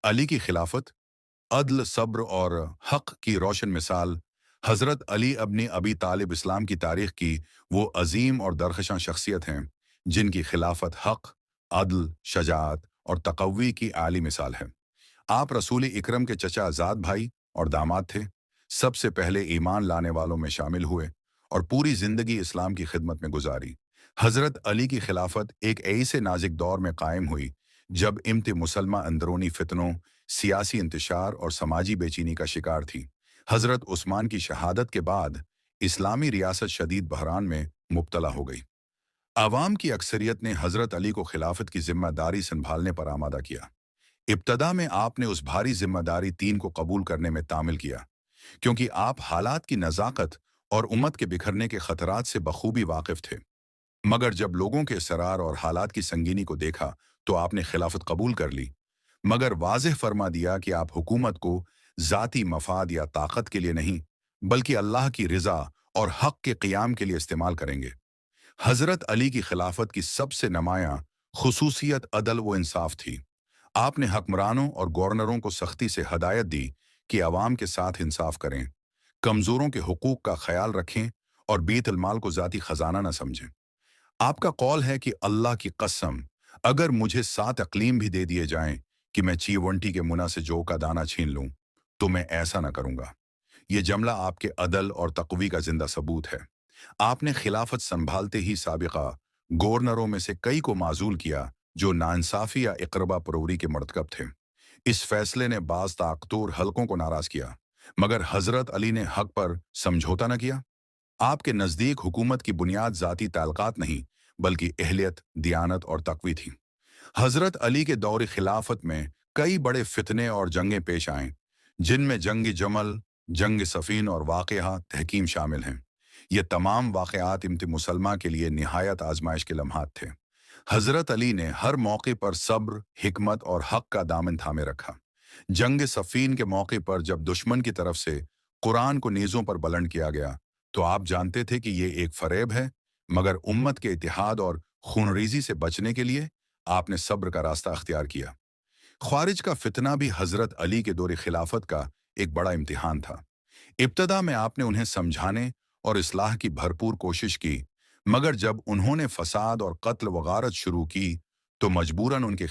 علی کی خلافت، عدل، صبر اور حق کی روشن مثال۔ حضرت علی ابن ابی طالب اسلام کی تاریخ کی وہ عظیم اور درخشاں شخصیت ہیں جن کی خلافت حق، عدل، شجاعت اور تقوی کی عالی مثال ہے۔ آپ رسول اکرم کے چچا زاد بھائی اور داماد تھے، سب سے پہلے ایمان لانے والوں میں شامل ہوئے اور پوری زندگی اسلام کی خدمت میں گزاری۔ حضرت علی کی خلافت ایک ایسے نازک دور میں قائم ہوئی جب امت مسلمہ اندرونی فتنوں، سیاسی انتشار اور سماجی بے چینی کا شکار تھی۔ حضرت عثمان کی شہادت کے بعد اسلامی ریاست شدید بحران میں مبتلا ہو گئی۔ عوام کی اکثریت نے حضرت علی کو خلافت کی ذمہ داری سنبھالنے پر آمادہ کیا۔ ابتدا میں آپ نے اس بھاری ذمہ داری تین کو قبول کرنے میں تعامل کیا، کیونکہ آپ حالات کی نزاکت اور امت کے بکھرنے کے خطرات سے بخوبی واقف تھے۔ مگر جب لوگوں کے اصرار اور حالات کی سنگینی کو دیکھا تو آپ نے خلافت قبول کر لی، مگر واضح فرما دیا کہ آپ حکومت کو ذاتی مفاد یا طاقت کے لیے نہیں، بلکہ اللہ کی رضا اور حق کے قیام کے لیے استعمال کریں گے۔ حضرت علی کی خلافت کی سب سے نمایاں خصوصیت عدل و انصاف تھی۔ آپ نے حکمرانوں اور گورنروں کو سختی سے ہدایت دی کہ عوام کے ساتھ انصاف کریں، کمزوروں کے حقوق کا خیال رکھیں اور بیت المال کو ذاتی خزانہ نہ سمجھیں۔ آپ کا قول ہے کہ اللہ کی قسم، اگر مجھے 7 اقلیم بھی دے دیے جائیں کہ میں چیونٹی کے منہ سے جو کا دانہ چھین لوں تو میں ایسا نہ کروں گا۔ یہ جملہ آپ کے عدل اور تقوی کا زندہ ثبوت ہے۔ آپ نے خلافت سنبھالتے ہی سابقہ گورنروں میں سے کئی کو معزول کیا جو ناانصافی یا اقربا پروری کے مرتکب تھے۔ اس فیصلے نے بعض طاقتور حلقوں کو ناراض کیا، مگر حضرت علی نے حق پر سمجھوتا نہ کیا۔ آپ کے نزدیک حکومت کی بنیاد ذاتی تعلقات نہیں، بلکہ اہلیت، دیانت اور تقوی تھی۔ حضرت علی کے دور خلافت میں کئی بڑے فتنے اور جنگیں پیش آئیں، جن میں جنگ جمل، جنگ صفین اور واقعہ تحکیم شامل ہیں۔ یہ تمام واقعات امت مسلمہ کے لیے نہایت آزمائش کے لمحات تھے۔ حضرت علی نے ہر موقع پر صبر، حکمت اور حق کا دامن تھامے رکھا۔ جنگ صفین کے موقع پر جب دشمن کی طرف سے قرآن کو نیزوں پر بلند کیا گیا تو آپ جانتے تھے کہ یہ ایک فریب ہے، مگر امت کے اتحاد اور خونریزی سے بچنے کے لیے آپ نے صبر کا راستہ اختیار کیا۔ خوارج کا فتنہ بھی حضرت علی کے دور خلافت کا ایک بڑا امتحان تھا۔ ابتدا میں آپ نے انہیں سمجھانے اور اصلاح کی بھرپور کوشش کی، مگر جب انہوں نے فساد اور قتل و غارت شروع کی تو مجبوراً ان کے